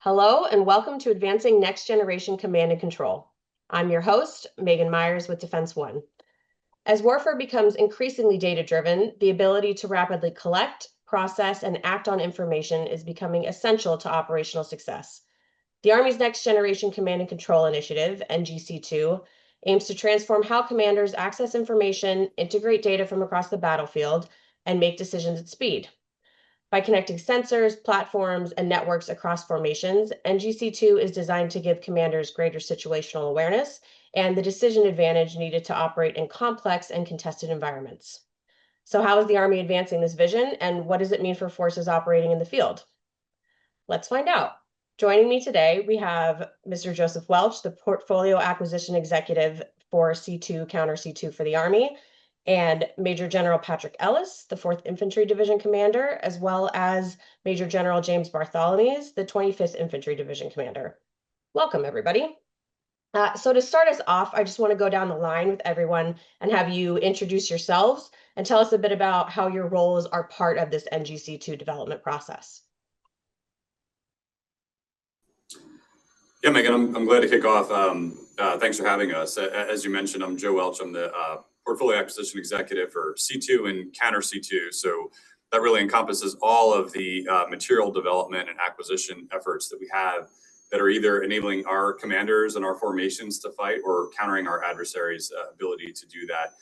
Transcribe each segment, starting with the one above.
Hello and welcome to Advancing Next Generation Command and Control. I'm your host, Megan Myers with Defense One. As warfare becomes increasingly data-driven, the ability to rapidly collect, process, and act on information is becoming essential to operational success. The Army's Next Generation Command and Control Initiative, NGC2, aims to transform how commanders access information, integrate data from across the battlefield, and make decisions at speed. By connecting sensors, platforms, and networks across formations, NGC2 is designed to give commanders greater situational awareness and the decision advantage needed to operate in complex and contested environments. So how is the Army advancing this vision, and what does it mean for forces operating in the field? Let's find out. Joining me today, we have Mr. Joseph Welch, the Portfolio Acquisition Executive for C2, Counter C2 for the Army, and Major General Patrick Ellis, the 4th Infantry Division Commander, as well as Major General James Bartholomees, the 25th Infantry Division Commander. Welcome, everybody. So to start us off, I just want to go down the line with everyone and have you introduce yourselves and tell us a bit about how your roles are part of this NGC2 development process. Yeah, Megan, I'm glad to kick off. Thanks for having us. As you mentioned, I'm Joe Welch. I'm the Portfolio Acquisition Executive for C2 and Counter C2. So that really encompasses all of the material development and acquisition efforts that we have that are either enabling our commanders and our formations to fight or countering our adversaries' ability to do that,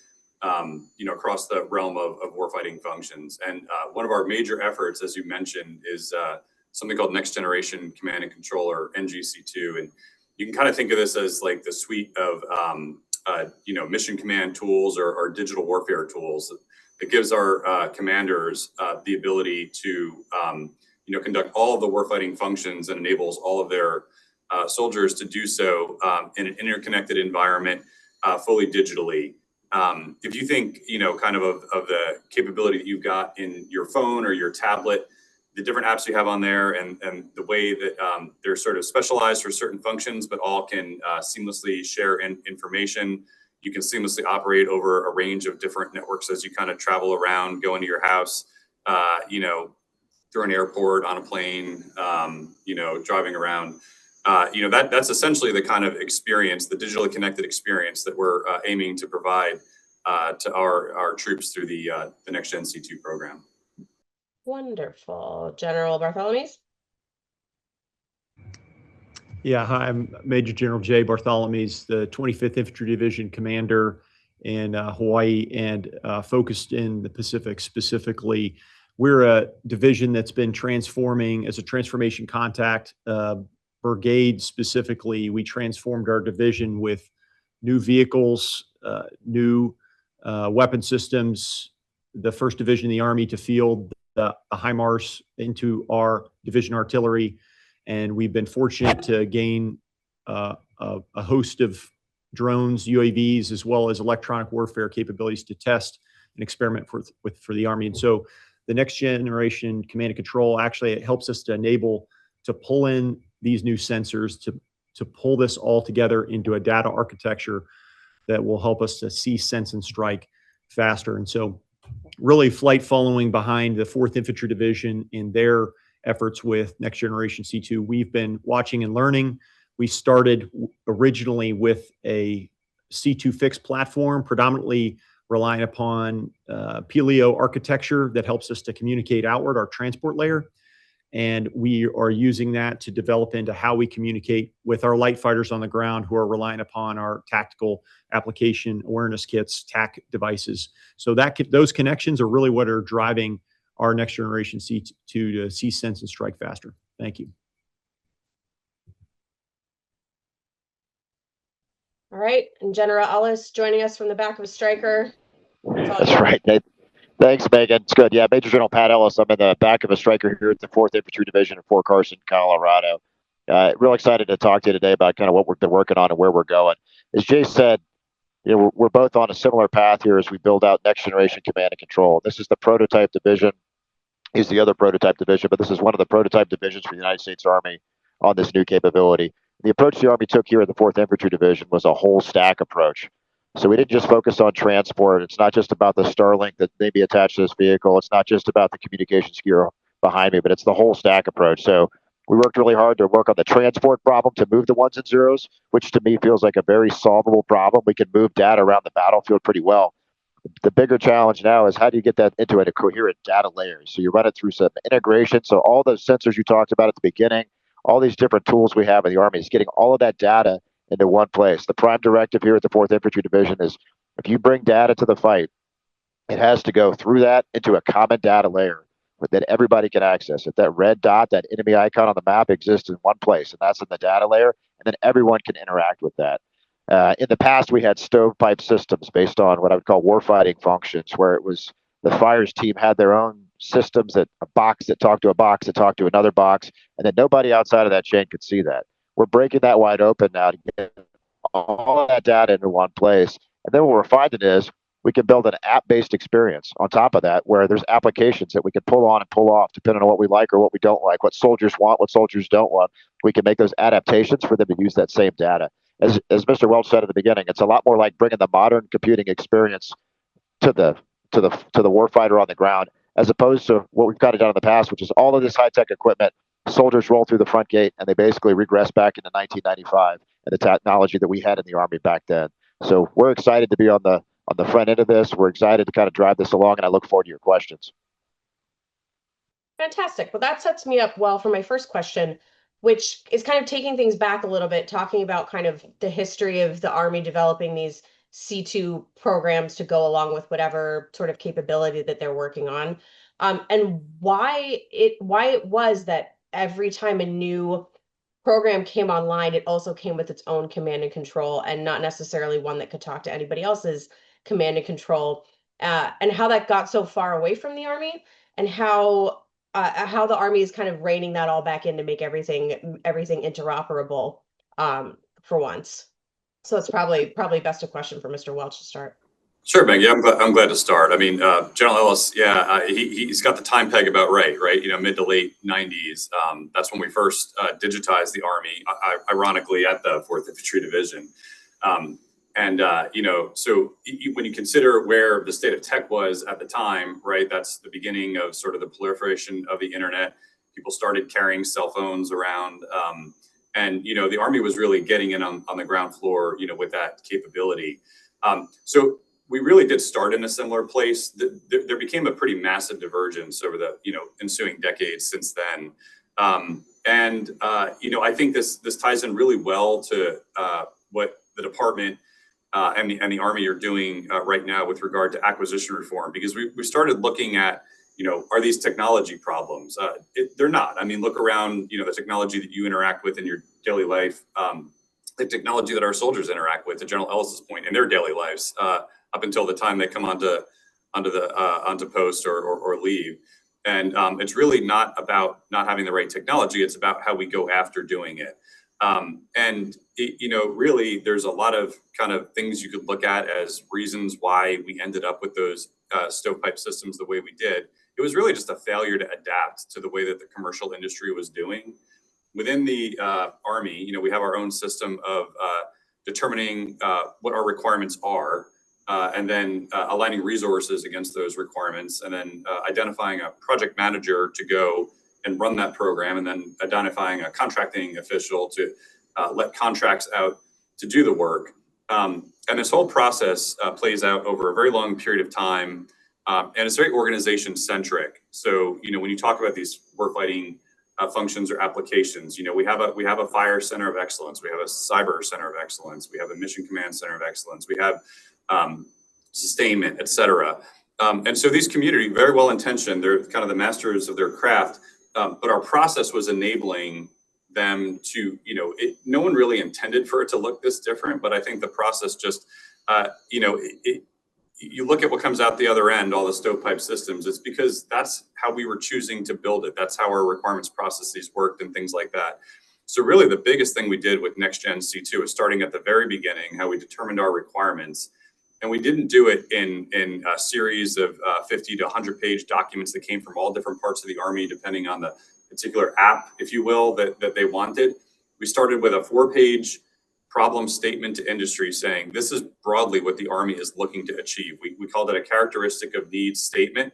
across the realm of warfighting functions. And one of our major efforts, as you mentioned, is something called Next Generation Command and Control, or NGC2. And you can kind of think of this as like the suite of mission command tools or digital warfare tools that gives our commanders the ability to conduct all of the warfighting functions and enables all of their soldiers to do so in an interconnected environment, fully digitally. If you think kind of the capability that you've got in your phone or your tablet, the different apps you have on there, and the way that they're sort of specialized for certain functions, but all can seamlessly share information. You can seamlessly operate over a range of different networks as you kind of travel around, go into your house, through an airport, on a plane, driving around. That's essentially the kind of experience, the digitally connected experience that we're aiming to provide to our troops through the Next Gen C2 program. Wonderful. General Bartholomees? Yeah, hi, I'm Major General Jay Bartholomees, the 25th Infantry Division Commander in Hawaii and focused in the Pacific specifically. We're a division that's been transforming as a transformation contact brigade specifically. We transformed our division with new vehicles, new weapon systems, the 1st Division of the Army to field the HIMARS into our division artillery. And we've been fortunate to gain a host of drones, UAVs, as well as electronic warfare capabilities to test and experiment for the Army. And so the Next Generation Command and Control actually it helps us to enable to pull in these new sensors, to pull this all together into a data architecture that will help us to see, sense, and strike faster. And so really flight following behind the 4th Infantry Division in their efforts with Next Generation C2. We've been watching and learning. We started originally with a C2 fixed platform, predominantly relying upon Pelio architecture that helps us to communicate outward, our transport layer. And we are using that to develop into how we communicate with our light fighters on the ground who are relying upon our tactical application awareness kits, TAC devices. So those connections are really what are driving our Next Generation C2 to see, sense, and strike faster. Thank you. All right, and General Ellis joining us from the back of a striker. That's right. Thanks, Megan. It's good. Yeah, Major General Pat Ellis. I'm in the back of a striker here at the 4th Infantry Division in Fort Carson, Colorado. Real excited to talk to you today about kind of what we've been working on and where we're going. As Jay said, we're both on a similar path here as we build out Next Generation Command and Control. This is the prototype division. He's the other prototype division, but this is one of the prototype divisions for the United States Army on this new capability. The approach the Army took here at the 4th Infantry Division was a whole stack approach. So we didn't just focus on transport. It's not just about the Starlink that may be attached to this vehicle. It's not just about the communications gear behind me, but it's the whole stack approach. So We worked really hard to work on the transport problem to move the ones and zeros, which to me feels like a very solvable problem. We can move data around the battlefield pretty well. The bigger challenge now is how do you get that into a coherent data layer? So you run it through some integration. So all those sensors you talked about at the beginning, all these different tools we have in the Army is getting all of that data into one place. The prime directive here at the 4th Infantry Division is if you bring data to the fight, it has to go through that into a common data layer that everybody can access. If that red dot, that enemy icon on the map exists in one place, and that's in the data layer, and then everyone can interact with that. In the past, we had stovepipe systems based on what I would call warfighting functions, where it was the fires team had their own systems, that a box that talked to a box that talked to another box, and then nobody outside of that chain could see that. We're breaking that wide open now to get all of that data into one place. And then what we're finding is we can build an app-based experience on top of that, where there's applications that we can pull on and pull off depending on what we like or what we don't like, what soldiers want, what soldiers don't want. We can make those adaptations for them to use that same data. As Mr. Welch said at the beginning, it's a lot more like bringing the modern computing experience to the warfighter on the ground, as opposed to what we've kind of done in the past, which is all of this high-tech equipment. Soldiers roll through the front gate and they basically regress back into 1995 and the technology that we had in the Army back then. So we're excited to be on the front end of this. We're excited to kind of drive this along, and I look forward to your questions. Fantastic. Well, that sets me up well for my first question, which is kind of taking things back a little bit, talking about kind of the history of the Army developing these C2 programs to go along with whatever sort of capability that they're working on, and why it was that every time a new program came online, it also came with its own command and control, and not necessarily one that could talk to anybody else's command and control, and how that got so far away from the Army, and how the Army is kind of reining that all back in to make everything interoperable, for once. So it's probably best a question for Mr. Welch to start. Sure, Meg. Yeah, I'm glad to start. I mean, General Ellis, yeah, he's got the time peg about right? You know, mid to late 90s. That's when we first digitized the Army, ironically, at the 4th Infantry Division. You know, so when you consider where the state of tech was at the time, right, that's the beginning of sort of the proliferation of the internet. People started carrying cell phones around. And, you know, the Army was really getting in on the ground floor, you know, with that capability. So we really did start in a similar place. There became a pretty massive divergence over the, you know, ensuing decades since then. You know, I think this ties in really well to what the department and the Army are doing right now with regard to acquisition reform, because we started looking at, you know, are these technology problems? They're not. I mean, look around, you know, the technology that you interact with in your daily life, the technology that our soldiers interact with, to General Ellis's point, in their daily lives, up until the time they come onto post or leave. And it's really not about not having the right technology. It's about how we go after doing it. You know, really, there's a lot of kind of things you could look at as reasons why we ended up with those stovepipe systems the way we did. It was really just a failure to adapt to the way that the commercial industry was doing. Within the Army, you know, we have our own system of determining what our requirements are, and then aligning resources against those requirements, and then identifying a project manager to go and run that program, and then identifying a contracting official to let contracts out to do the work. And this whole process plays out over a very long period of time, and it's very organization centric. So, you know, when you talk about these warfighting functions or applications, you know, we have a fire center of excellence, we have a cyber center of excellence, we have a mission command center of excellence, we have sustainment, et cetera. And so these community, very well intentioned, they're kind of the masters of their craft, but our process was enabling them to, you know, no one really intended for it to look this different, but I think the process just, you know, you look at what comes out the other end, all the stovepipe systems, it's because that's how we were choosing to build it. That's how our requirements processes worked and things like that. So really the biggest thing we did with Next Gen C2 is starting at the very beginning, how we determined our requirements. And we didn't do it in a series of 50 to 100 page documents that came from all different parts of the Army, depending on the particular app, if you will, that they wanted. We started with a 4-page problem statement to industry saying, this is broadly what the Army is looking to achieve. We called it a characteristic of needs statement.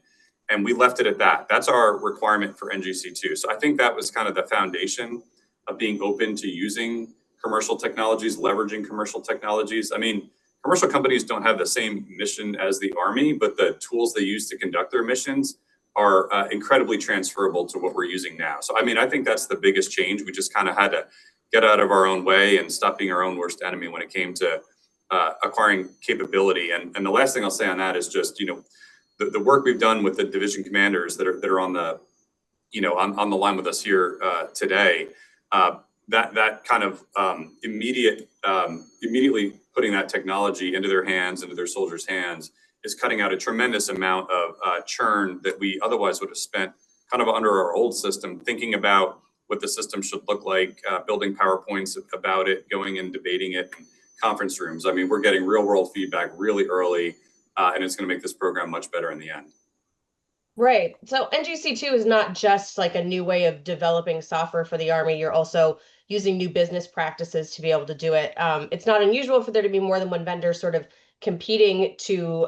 And we left it at that. That's our requirement for NGC2. So I think that was kind of the foundation of being open to using commercial technologies, leveraging commercial technologies. I mean, commercial companies don't have the same mission as the Army, but the tools they use to conduct their missions are incredibly transferable to what we're using now. So, I mean, I think that's the biggest change. We just kind of had to get out of our own way and stop being our own worst enemy when it came to acquiring capability. And the last thing I'll say on that is just, you know, the work we've done with the division commanders that are on the, you know, on the line with us here today, that kind of immediately putting that technology into their hands, into their soldiers' hands, is cutting out a tremendous amount of churn that we otherwise would have spent kind of under our old system, thinking about what the system should look like, building PowerPoints about it, going and debating it in conference rooms. I mean, we're getting real world feedback really early, and it's going to make this program much better in the end. Right. So NGC2 is not just like a new way of developing software for the Army. You're also using new business practices to be able to do it. It's not unusual for there to be more than one vendor sort of competing to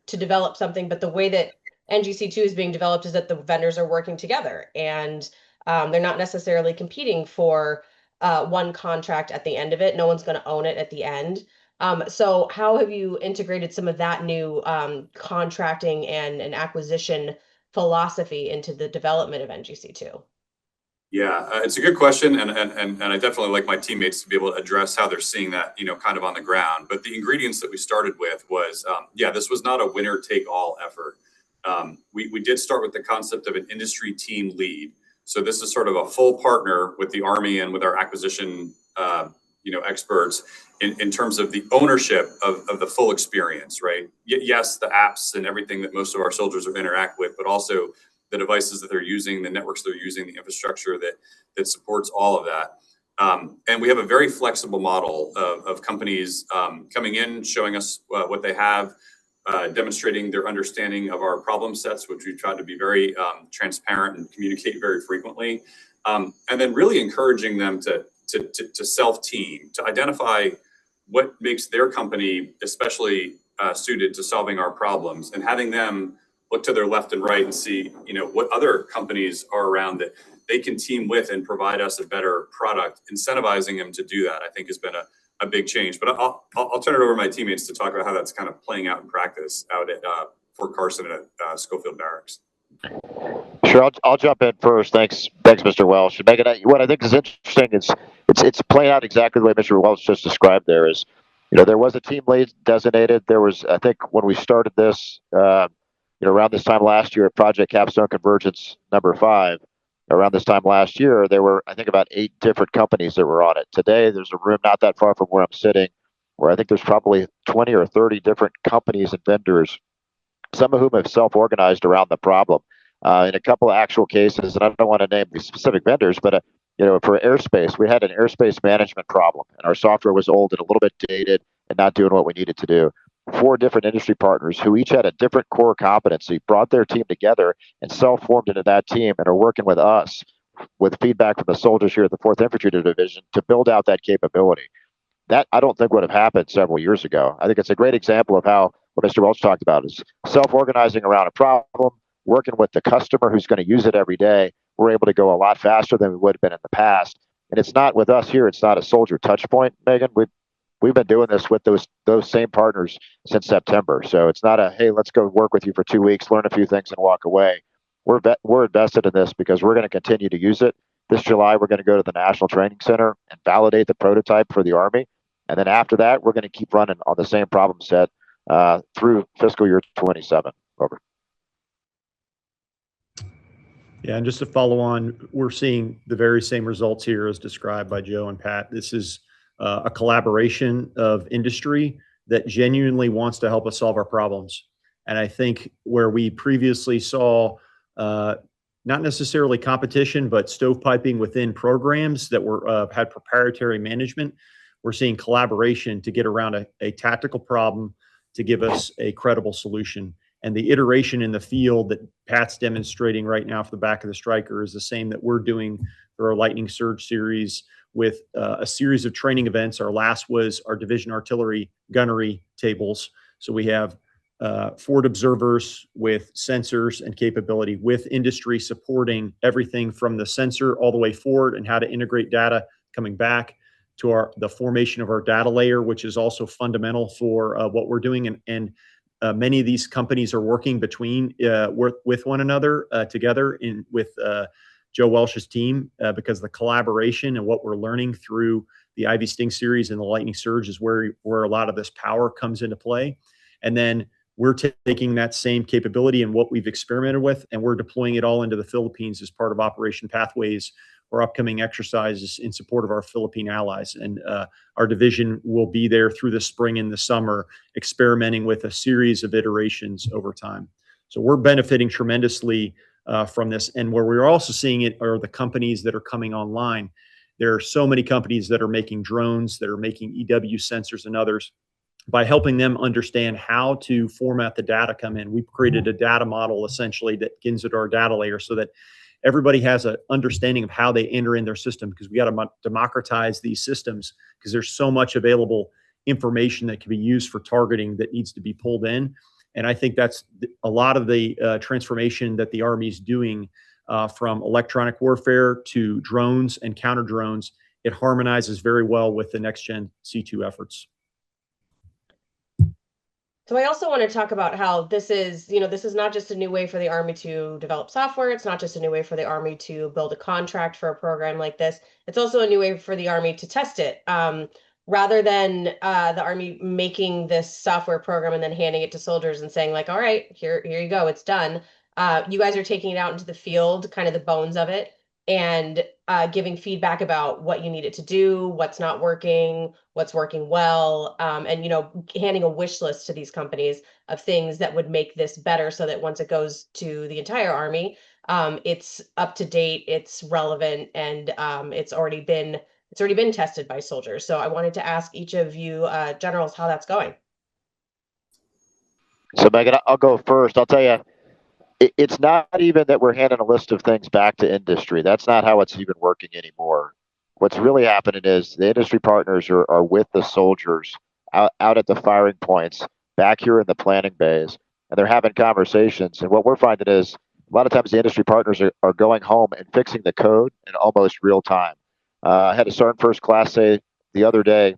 develop something, but the way that NGC2 is being developed is that the vendors are working together, and they're not necessarily competing for one contract at the end of it. No one's going to own it at the end. So how have you integrated some of that new contracting and acquisition philosophy into the development of NGC2? Yeah, it's a good question, and I definitely like my teammates to be able to address how they're seeing that, you know, kind of on the ground. But the ingredients that we started with was, yeah, this was not a winner take all effort. We did start with the concept of an industry team lead. So this is sort of a full partner with the Army and with our acquisition, you know, experts in terms of the ownership of the full experience, right? Yes, the apps and everything that most of our soldiers interact with, but also the devices that they're using, the networks they're using, the infrastructure that supports all of that. And we have a very flexible model of companies coming in, showing us what they have, demonstrating their understanding of our problem sets, which we've tried to be very transparent and communicate very frequently. And then really encouraging them to self-team, to identify what makes their company especially suited to solving our problems, and having them look to their left and right and see, you know, what other companies are around that they can team with and provide us a better product. Incentivizing them to do that, I think, has been a big change. But I'll turn it over to my teammates to talk about how that's kind of playing out in practice out at Fort Carson and at Schofield Barracks. Sure, I'll jump in first. Thanks, Mr. Welch. Megan, what I think is interesting is it's playing out exactly the way Mr. Welch just described. There is, you know, there was a team lead designated. There was, I think, when we started this, you know, around this time last year at Project Capstone Convergence #5, around this time last year, there were, I think, about 8 different companies that were on it. Today, there's a room not that far from where I'm sitting, where I think there's probably 20 or 30 different companies and vendors, some of whom have self-organized around the problem. In a couple of actual cases, and I don't want to name the specific vendors, but you know, for airspace, we had an airspace management problem, and our software was old and a little bit dated and not doing what we needed to do. 4 different industry partners who each had a different core competency brought their team together and self-formed into that team and are working with us with feedback from the soldiers here at the 4th Infantry Division to build out that capability. That I don't think would have happened several years ago. I think it's a great example of how what Mr. Welch talked about is self-organizing around a problem, working with the customer who's going to use it every day. We're able to go a lot faster than we would have been in the past. And it's not with us here. It's not a soldier touch point, Megan. We've been doing this with those same partners since September. So it's not a, hey, let's go work with you for 2 weeks, learn a few things and walk away. We're invested in this because we're going to continue to use it. This July, we're going to go to the National Training Center and validate the prototype for the Army. And then after that, we're going to keep running on the same problem set through fiscal year 27. Over. Yeah, and just to follow on, we're seeing the very same results here as described by Joe and Pat. This is a collaboration of industry that genuinely wants to help us solve our problems. And I think where we previously saw not necessarily competition, but stovepiping within programs that were had proprietary management, we're seeing collaboration to get around a tactical problem to give us a credible solution. And the iteration in the field that Pat's demonstrating right now for the back of the Striker is the same that we're doing for our Lightning Surge series with a series of training events. Our last was our division artillery gunnery tables. So we have forward observers with sensors and capability, with industry supporting everything from the sensor all the way forward and how to integrate data coming back to the formation of our data layer, which is also fundamental for what we're doing. And many of these companies are working with one another together with Joe Welch's team because the collaboration and what we're learning through the Ivy Sting series and the Lightning Surge is where a lot of this power comes into play. And then we're taking that same capability and what we've experimented with, and we're deploying it all into the Philippines as part of Operation Pathways or upcoming exercises in support of our Philippine allies. And our division will be there through the spring and the summer, experimenting with a series of iterations over time. So we're benefiting tremendously from this. And where we're also seeing it are the companies that are coming online. There are so many companies that are making drones, that are making EW sensors and others. By helping them understand how to format the data come in, we've created a data model essentially that gets into our data layer so that everybody has an understanding of how they enter in their system, because we got to democratize these systems because there's so much available information that can be used for targeting that needs to be pulled in. And I think that's a lot of the transformation that the Army is doing from electronic warfare to drones and counter drones. It harmonizes very well with the next gen C2 efforts. So I also want to talk about how this is not just a new way for the Army to develop software. It's not just a new way for the Army to build a contract for a program like this. It's also a new way for the Army to test it. Rather than the Army making this software program and then handing it to soldiers and saying like, all right, here you go, it's done. You guys are taking it out into the field, kind of the bones of it, and giving feedback about what you need it to do, what's not working, what's working well, and handing a wish list to these companies of things that would make this better so that once it goes to the entire Army, it's up to date, it's relevant, and it's already been tested by soldiers. So I wanted to ask each of you generals how that's going. So Megan, I'll go first. I'll tell you, it's not even that we're handing a list of things back to industry. That's not how it's even working anymore. What's really happening is the industry partners are with the soldiers out at the firing points, back here in the planning bays, and they're having conversations. And what we're finding is a lot of times the industry partners are going home and fixing the code in almost real time. I had a Sergeant First Class say the other day,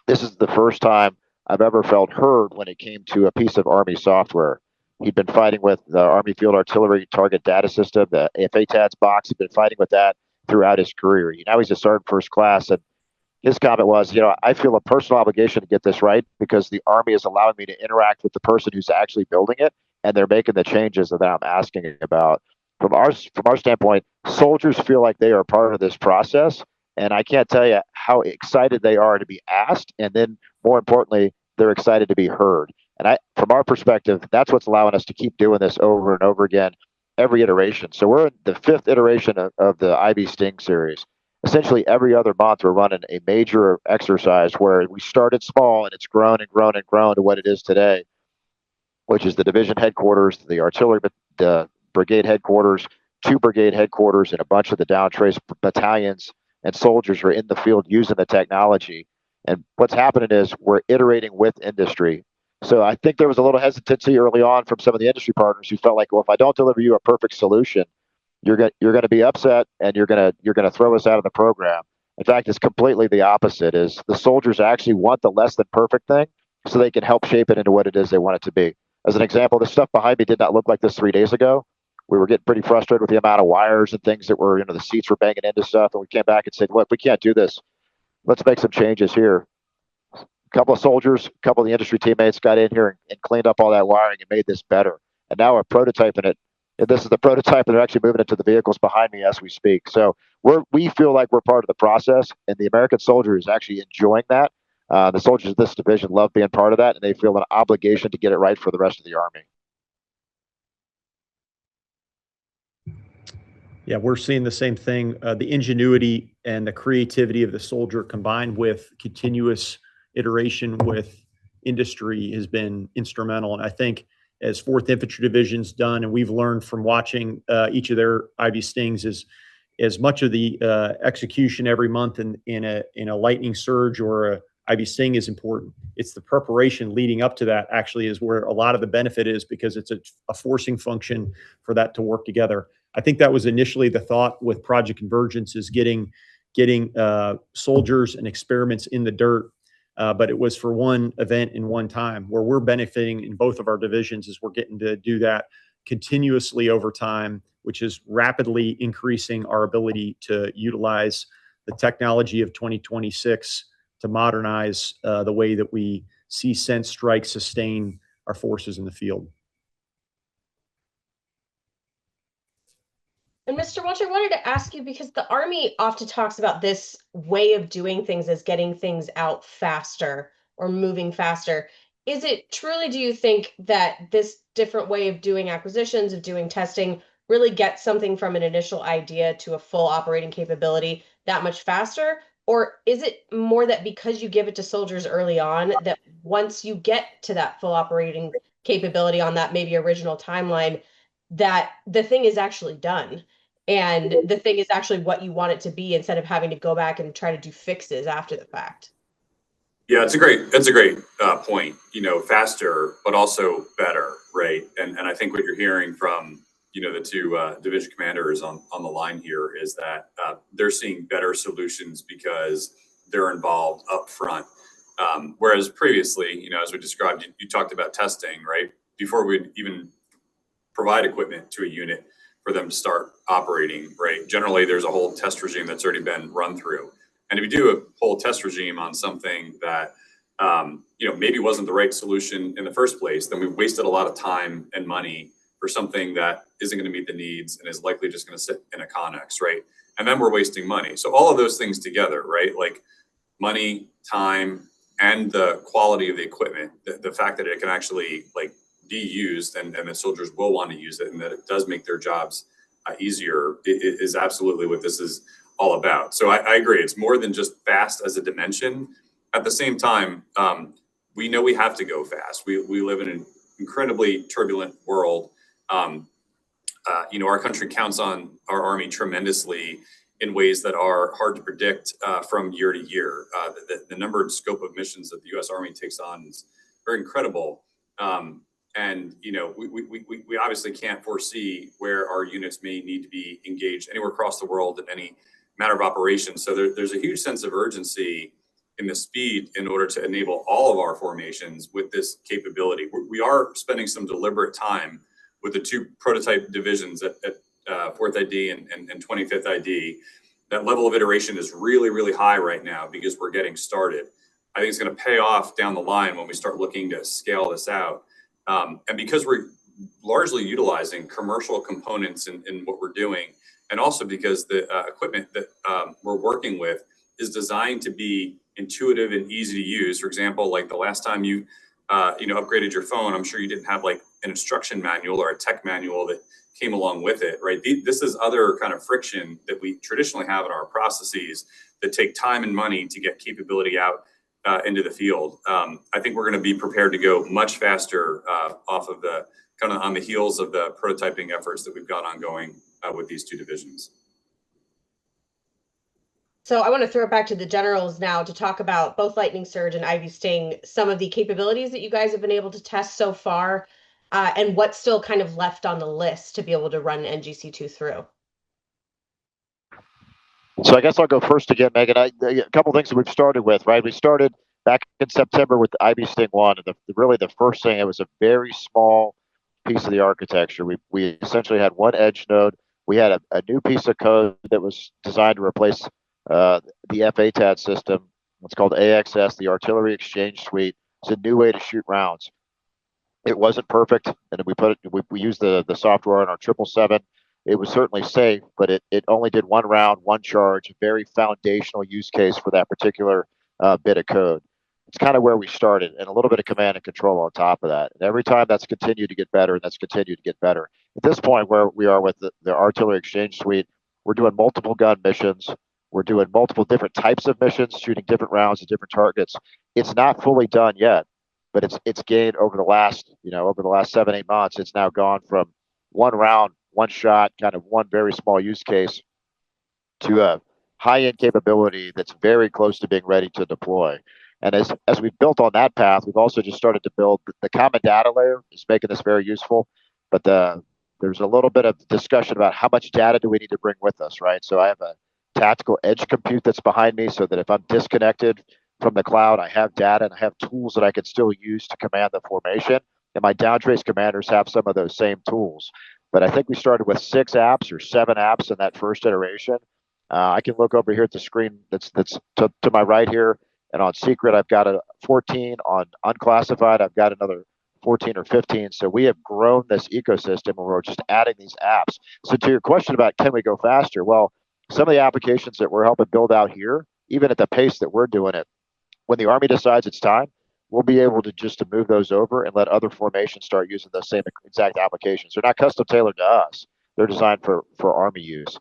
this is the first time I've ever felt heard when it came to a piece of Army software. He'd been fighting with the Army Field Artillery Target Data System, the FATADS box. He'd been fighting with that throughout his career. Now he's a Sergeant First Class, and his comment was, I feel a personal obligation to get this right because the Army is allowing me to interact with the person who's actually building it, and they're making the changes that I'm asking about. From our standpoint, soldiers feel like they are part of this process, and I can't tell you how excited they are to be asked, and then more importantly, they're excited to be heard. And from our perspective, that's what's allowing us to keep doing this over and over again, every iteration. So we're in the 5th iteration of the Ivy Sting series. Essentially every other month, we're running a major exercise where we started small and it's grown and grown and grown to what it is today, which is the division headquarters, the artillery, the brigade headquarters, 2 brigade headquarters, and a bunch of the down trace battalions and soldiers are in the field using the technology. And what's happening is we're iterating with industry. So I think there was a little hesitancy early on from some of the industry partners who felt like, well, if I don't deliver you a perfect solution, you're going to be upset and you're going to throw us out of the program. In fact, it's completely the opposite. Is the soldiers actually want the less than perfect thing so they can help shape it into what it is they want it to be. As an example, the stuff behind me did not look like this 3 days ago. We were getting pretty frustrated with the amount of wires and things that were, the seats were banging into stuff, and we came back and said, look, we can't do this. Let's make some changes here. A couple of soldiers, a couple of the industry teammates got in here and cleaned up all that wiring and made this better. And now we're prototyping it. And this is the prototype, and they're actually moving it to the vehicles behind me as we speak. So we feel like we're part of the process, and the American soldier is actually enjoying that. The soldiers of this division love being part of that, and they feel an obligation to get it right for the rest of the Army. Yeah, we're seeing the same thing. The ingenuity and the creativity of the soldier combined with continuous iteration with industry has been instrumental. And I think as 4th Infantry Division's done, and we've learned from watching each of their Ivy Stings, is as much of the execution every month in a Lightning Surge or a Ivy Sting is important. It's the preparation leading up to that actually is where a lot of the benefit is, because it's a forcing function for that to work together. I think that was initially the thought with Project Convergence, is getting soldiers and experiments in the dirt. But it was for one event in one time. Where we're benefiting in both of our divisions is we're getting to do that continuously over time, which is rapidly increasing our ability to utilize the technology of 2026 to modernize the way that we see, sense, strike, sustain our forces in the field. And Mr. Welch, I wanted to ask you, because the Army often talks about this way of doing things as getting things out faster or moving faster. Is it truly, do you think, that this different way of doing acquisitions, of doing testing, really gets something from an initial idea to a full operating capability that much faster? Or is it more that because you give it to soldiers early on, that once you get to that full operating capability on that maybe original timeline, that the thing is actually done? And the thing is actually what you want it to be, instead of having to go back and try to do fixes after the fact. Yeah, it's a great point. Faster, but also better, right? And I think what you're hearing from the two division commanders on the line here is that they're seeing better solutions because they're involved up front. Whereas previously, as we described, you talked about testing, right? Before we'd even provide equipment to a unit for them to start operating, right? Generally, there's a whole test regime that's already been run through. And if you do a whole test regime on something that, maybe wasn't the right solution in the first place, then we've wasted a lot of time and money for something that isn't going to meet the needs and is likely just going to sit in a connex, right? And then we're wasting money. So all of those things together, right? Like money, time, and the quality of the equipment, the fact that it can actually be used and the soldiers will want to use it, and that it does make their jobs easier, is absolutely what this is all about. So I agree. It's more than just fast as a dimension. At the same time, we know we have to go fast. We live in an incredibly turbulent world. Our country counts on our Army tremendously in ways that are hard to predict from year to year. The number and scope of missions that the U.S. Army takes on is very incredible. And we obviously can't foresee where our units may need to be engaged anywhere across the world in any matter of operation. So there's a huge sense of urgency in the speed in order to enable all of our formations with this capability. We are spending some deliberate time with the two prototype divisions at 4th ID and 25th ID. That level of iteration is really, really high right now because we're getting started. I think it's going to pay off down the line when we start looking to scale this out. And because we're largely utilizing commercial components in what we're doing, and also because the equipment that we're working with is designed to be intuitive and easy to use. For example, like the last time you upgraded your phone, I'm sure you didn't have like an instruction manual or a tech manual that came along with it, right? This is other kind of friction that we traditionally have in our processes that take time and money to get capability out into the field. I think we're going to be prepared to go much faster off of the kind of on the heels of the prototyping efforts that we've got ongoing with these two divisions. So I want to throw it back to the generals now to talk about both Lightning Surge and Ivy Sting, some of the capabilities that you guys have been able to test so far, and what's still kind of left on the list to be able to run NGC2 through. So I guess I'll go first again, Megan. A couple things that we've started with, right? We started back in September with the Ivy Sting 1, and really the first thing, it was a very small piece of the architecture. We essentially had one edge node. We had a new piece of code that was designed to replace the FATAD system. It's called AXS, the Artillery Exchange Suite. It's a new way to shoot rounds. It wasn't perfect, and we used the software on our 777. It was certainly safe, but it only did one round, one charge, a very foundational use case for that particular bit of code. It's kind of where we started, and a little bit of command and control on top of that. And every time that's continued to get better, and that's continued to get better. At this point, where we are with the Artillery Exchange Suite, we're doing multiple gun missions. We're doing multiple different types of missions, shooting different rounds at different targets. It's not fully done yet, but it's gained over the last 7-8 months. It's now gone from one round, one shot, kind of one very small use case, to a high-end capability that's very close to being ready to deploy. And as we've built on that path, we've also just started to build the common data layer is making this very useful. But there's a little bit of discussion about how much data do we need to bring with us, right? So I have a tactical edge compute that's behind me so that if I'm disconnected from the cloud, I have data and I have tools that I can still use to command the formation. And my downtrace commanders have some of those same tools. But I think we started with 6 apps or 7 apps in that first iteration. I can look over here at the screen that's to my right here. And on secret, I've got a 14. On unclassified, I've got another 14 or 15. So we have grown this ecosystem and we're just adding these apps. So to your question about can we go faster? Well, some of the applications that we're helping build out here, even at the pace that we're doing it, when the Army decides it's time, we'll be able to just to move those over and let other formations start using the same exact applications. They're not custom tailored to us. They're designed for Army use.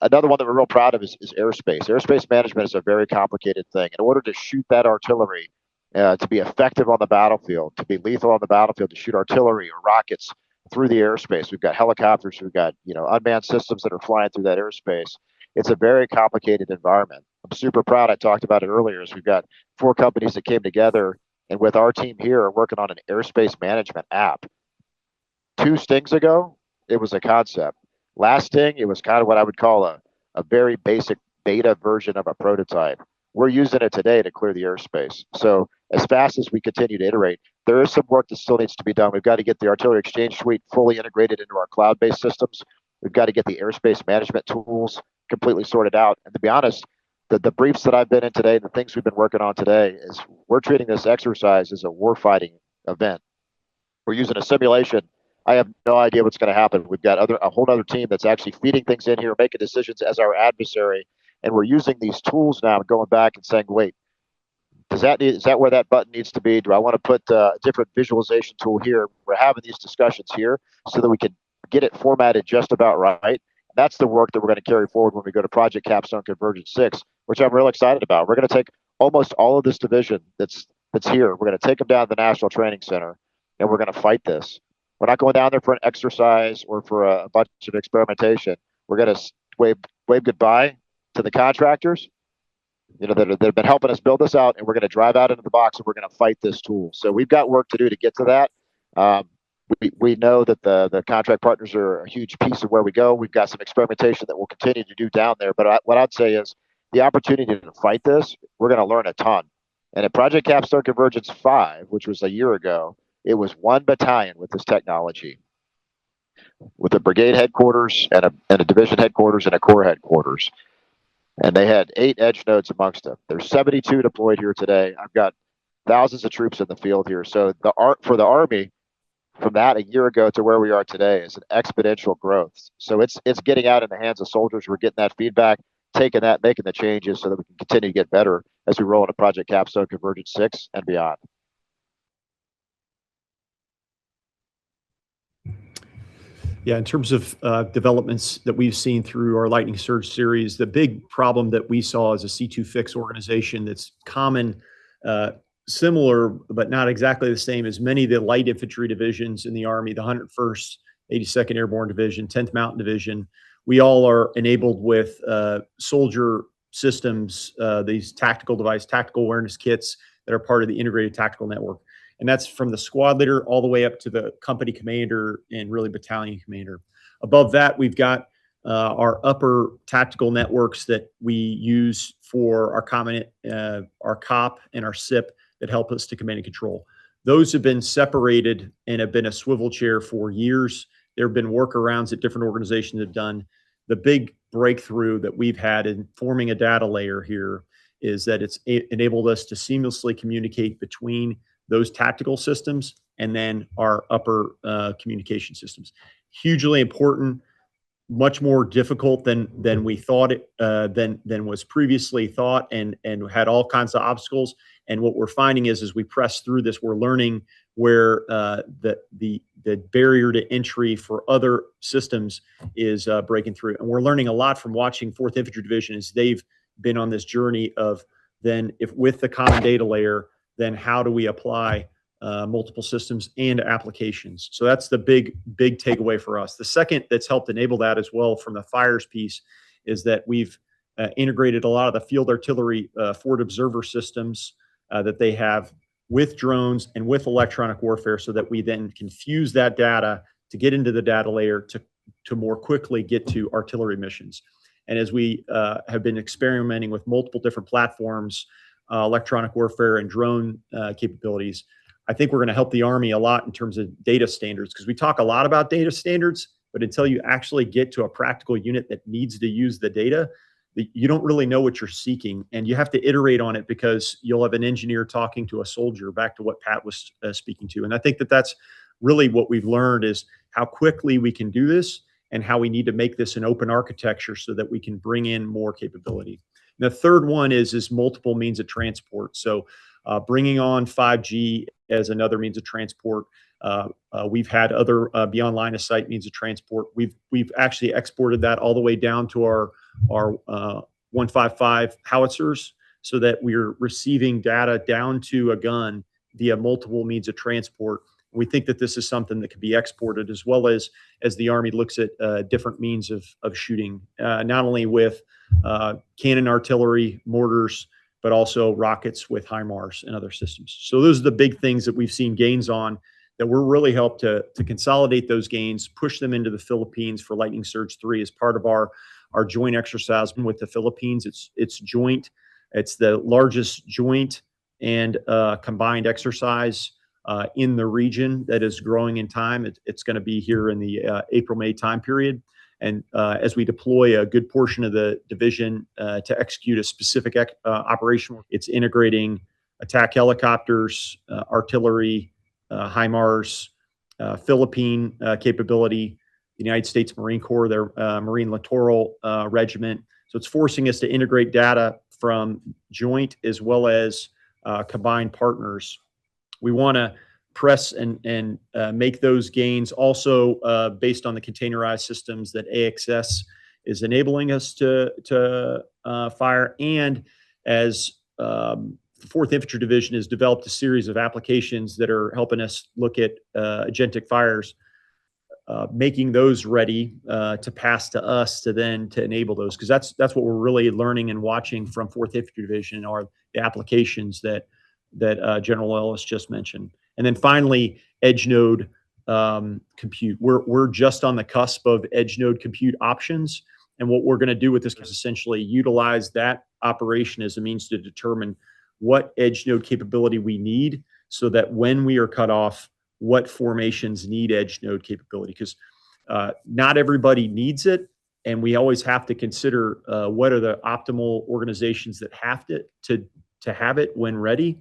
Another one that we're real proud of is airspace. Airspace management is a very complicated thing. In order to shoot that artillery, to be effective on the battlefield, to be lethal on the battlefield, to shoot artillery or rockets through the airspace, we've got helicopters, we've got unmanned systems that are flying through that airspace. It's a very complicated environment. I'm super proud. I talked about it earlier. Is we've got 4 companies that came together, and with our team here, are working on an airspace management app. 2 stings ago, it was a concept. Last sting, it was kind of what I would call a very basic beta version of a prototype. We're using it today to clear the airspace. So as fast as we continue to iterate, there is some work that still needs to be done. We've got to get the artillery exchange suite fully integrated into our cloud-based systems. We've got to get the airspace management tools completely sorted out. And to be honest, the briefs that I've been in today, the things we've been working on today, is we're treating this exercise as a warfighting event. We're using a simulation. I have no idea what's going to happen. We've got a whole other team that's actually feeding things in here, making decisions as our adversary. And we're using these tools now and going back and saying, wait, is that where that button needs to be? Do I want to put a different visualization tool here? We're having these discussions here so that we can get it formatted just about right. That's the work that we're going to carry forward when we go to Project Capstone Convergence 6, which I'm real excited about. We're going to take almost all of this division that's here. We're going to take them down to the National Training Center, and we're going to fight this. We're not going down there for an exercise or for a bunch of experimentation. We're going to wave goodbye to the contractors, that have been helping us build this out, and we're going to drive out into the box and we're going to fight this tool. So we've got work to do to get to that. We know that the contract partners are a huge piece of where we go. We've got some experimentation that we'll continue to do down there. But what I'd say is the opportunity to fight this, we're going to learn a ton. And at Project Capstone Convergence 5, which was a year ago, it was 1 battalion with this technology, with a brigade headquarters and a division headquarters and a corps headquarters. And they had 8 edge nodes amongst them. There's 72 deployed here today. I've got thousands of troops in the field here. So for the Army, from that a year ago to where we are today is an exponential growth. So it's getting out in the hands of soldiers. We're getting that feedback, taking that, making the changes so that we can continue to get better as we roll into Project Capstone Convergence 6 and beyond. Yeah, in terms of developments that we've seen through our Lightning Surge series, the big problem that we saw as a C2 Fix organization that's common, similar, but not exactly the same as many of the light infantry divisions in the Army, the 101st, 82nd Airborne Division, 10th Mountain Division. We all are enabled with soldier systems, these tactical awareness kits that are part of the integrated tactical network. And that's from the squad leader all the way up to the company commander and really battalion commander. Above that, we've got our upper tactical networks that we use for our common, our COP and our SIP that help us to command and control. Those have been separated and have been a swivel chair for years. There have been workarounds that different organizations have done. The big breakthrough that we've had in forming a data layer here is that it's enabled us to seamlessly communicate between those tactical systems and then our upper communication systems. Hugely important, much more difficult than we thought it, than was previously thought, and had all kinds of obstacles. And what we're finding is, as we press through this, we're learning where the barrier to entry for other systems is breaking through. And we're learning a lot from watching 4th Infantry Division as they've been on this journey of then, if with the common data layer, then how do we apply multiple systems and applications? So that's the big takeaway for us. The second that's helped enable that as well from the fires piece is that we've integrated a lot of the field artillery forward observer systems that they have with drones and with electronic warfare, so that we then can fuse that data to get into the data layer to more quickly get to artillery missions. And as we have been experimenting with multiple different platforms, electronic warfare and drone capabilities, I think we're going to help the Army a lot in terms of data standards, because we talk a lot about data standards, but until you actually get to a practical unit that needs to use the data, you don't really know what you're seeking, and you have to iterate on it, because you'll have an engineer talking to a soldier, back to what Pat was speaking to. And I think that that's really what we've learned, is how quickly we can do this and how we need to make this an open architecture so that we can bring in more capability. And the third one is multiple means of transport. So bringing on 5G as another means of transport. We've had other beyond line of sight means of transport. We've actually exported that all the way down to our 155 howitzers, so that we're receiving data down to a gun via multiple means of transport. We think that this is something that can be exported, as well as the Army looks at different means of shooting, not only with cannon artillery, mortars, but also rockets with HIMARS and other systems. So those are the big things that we've seen gains on, that we're really helped to consolidate those gains, push them into the Philippines for Lightning Surge 3 as part of our joint exercise with the Philippines. It's joint. It's the largest joint and combined exercise in the region that is growing in time. It's going to be here in the April-May time period. And as we deploy a good portion of the division to execute a specific operation, it's integrating attack helicopters, artillery, HIMARS, Philippine capability, the United States Marine Corps, their Marine Littoral Regiment. So it's forcing us to integrate data from joint as well as combined partners. We want to press and make those gains also based on the containerized systems that AXS is enabling us to fire. And as the 4th Infantry Division has developed a series of applications that are helping us look at agentic fires, making those ready to pass to us to enable those, because that's what we're really learning and watching from 4th Infantry Division, are the applications that General Ellis just mentioned. And then finally, edge node compute. We're just on the cusp of edge node compute options, and what we're going to do with this is essentially utilize that operation as a means to determine what edge node capability we need, so that when we are cut off, what formations need edge node capability, because not everybody needs it, and we always have to consider what are the optimal organizations that have to have it when ready.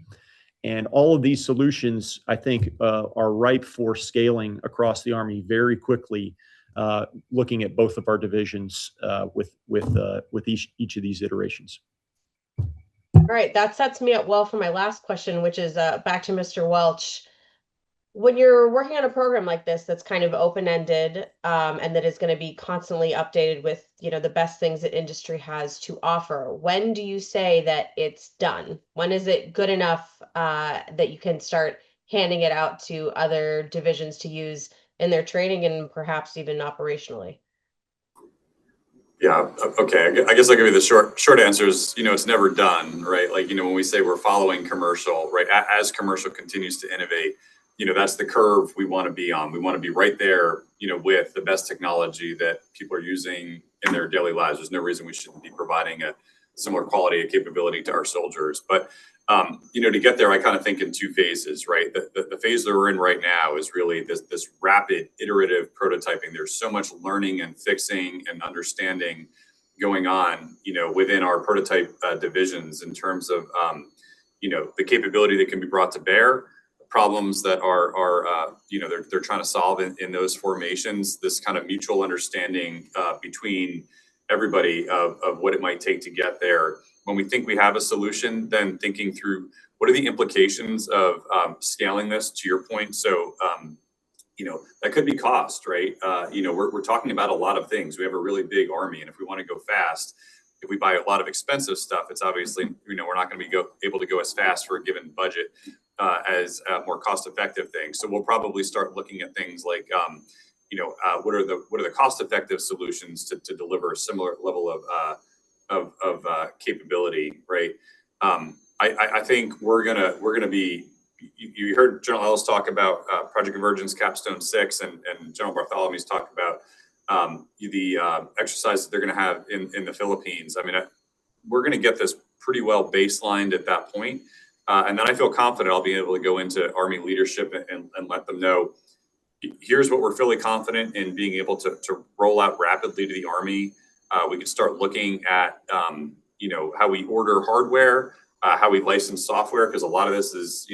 And all of these solutions, I think, are ripe for scaling across the Army very quickly, looking at both of our divisions with each of these iterations. All right, that sets me up well for my last question, which is back to Mr. Welch. When you're working on a program like this that's kind of open-ended and that is going to be constantly updated with, the best things that industry has to offer, when do you say that it's done? When is it good enough that you can start handing it out to other divisions to use in their training and perhaps even operationally? Yeah. Okay. I guess I'll give you the short answer is, it's never done, right? Like, when we say we're following commercial, right? As commercial continues to innovate, that's the curve we want to be on. We want to be right there, with the best technology that people are using in their daily lives. There's no reason we shouldn't be providing a similar quality of capability to our soldiers. But, to get there, I kind of think in two phases, right? The phase that we're in right now is really this rapid iterative prototyping. There's so much learning and fixing and understanding going on, within our prototype divisions in terms of, the capability that can be brought to bear, problems that are they're trying to solve in those formations, this kind of mutual understanding between everybody of what it might take to get there. When we think we have a solution, then thinking through what are the implications of scaling this, to your point. So, that could be cost, right? We're talking about a lot of things. We have a really big Army, and if we want to go fast, if we buy a lot of expensive stuff, it's obviously, we're not going to be able to go as fast for a given budget as more cost-effective things. So we'll probably start looking at things like, what are the cost-effective solutions to deliver a similar level of capability, right? I think we're gonna be. You heard General Ellis talk about Project Convergence Capstone 6, and General Bartholomees talk about the exercise that they're going to have in the Philippines. I mean, we're going to get this pretty well baselined at that point. And then I feel confident I'll be able to go into Army leadership and let them know, here's what we're fully confident in being able to roll out rapidly to the Army. We can start looking at, how we order hardware, how we license software, because a lot of this is,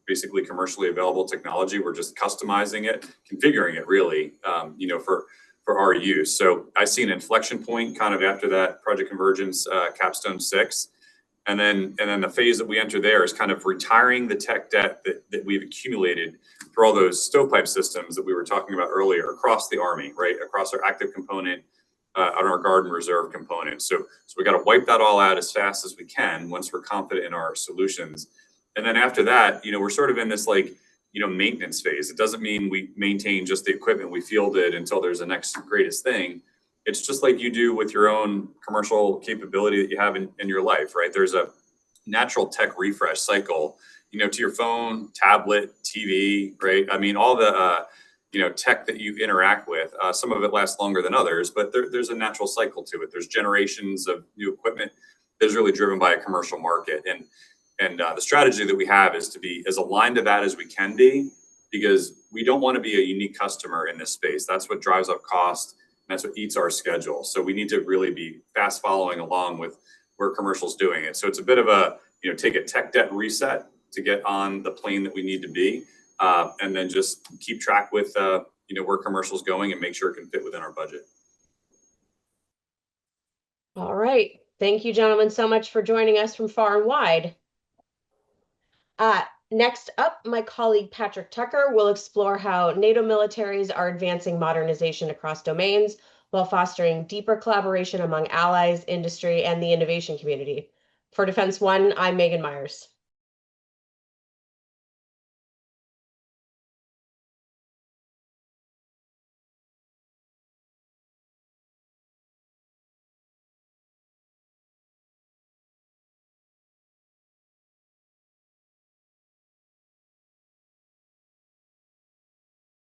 basically commercially available technology. We're just customizing it, configuring it really, for our use. So I see an inflection point kind of after that Project Convergence Capstone 6. And then the phase that we enter there is kind of retiring the tech debt that we've accumulated for all those stovepipe systems that we were talking about earlier across the Army, right? Across our active component, on our Guard and Reserve components. So we got to wipe that all out as fast as we can once we're confident in our solutions. And then after that, we're sort of in this maintenance phase. It doesn't mean we maintain just the equipment we fielded until there's the next greatest thing. It's just like you do with your own commercial capability that you have in your life, right? There's a natural tech refresh cycle, to your phone, tablet, TV, right? I mean, all the, tech that you interact with, some of it lasts longer than others, but there's a natural cycle to it. There's generations of new equipment that is really driven by a commercial market. And the strategy that we have is to be as aligned to that as we can be, because we don't want to be a unique customer in this space. That's what drives up cost. And that's what eats our schedule. So we need to really be fast following along with where commercial's doing it. So it's a bit of a, take a tech debt reset to get on the plane that we need to be, and then just keep track with, where commercial's going and make sure it can fit within our budget. All right. Thank you, gentlemen, so much for joining us from far and wide. Next up, my colleague Patrick Tucker will explore how NATO militaries are advancing modernization across domains while fostering deeper collaboration among allies, industry, and the innovation community. For Defense One, I'm Megan Myers.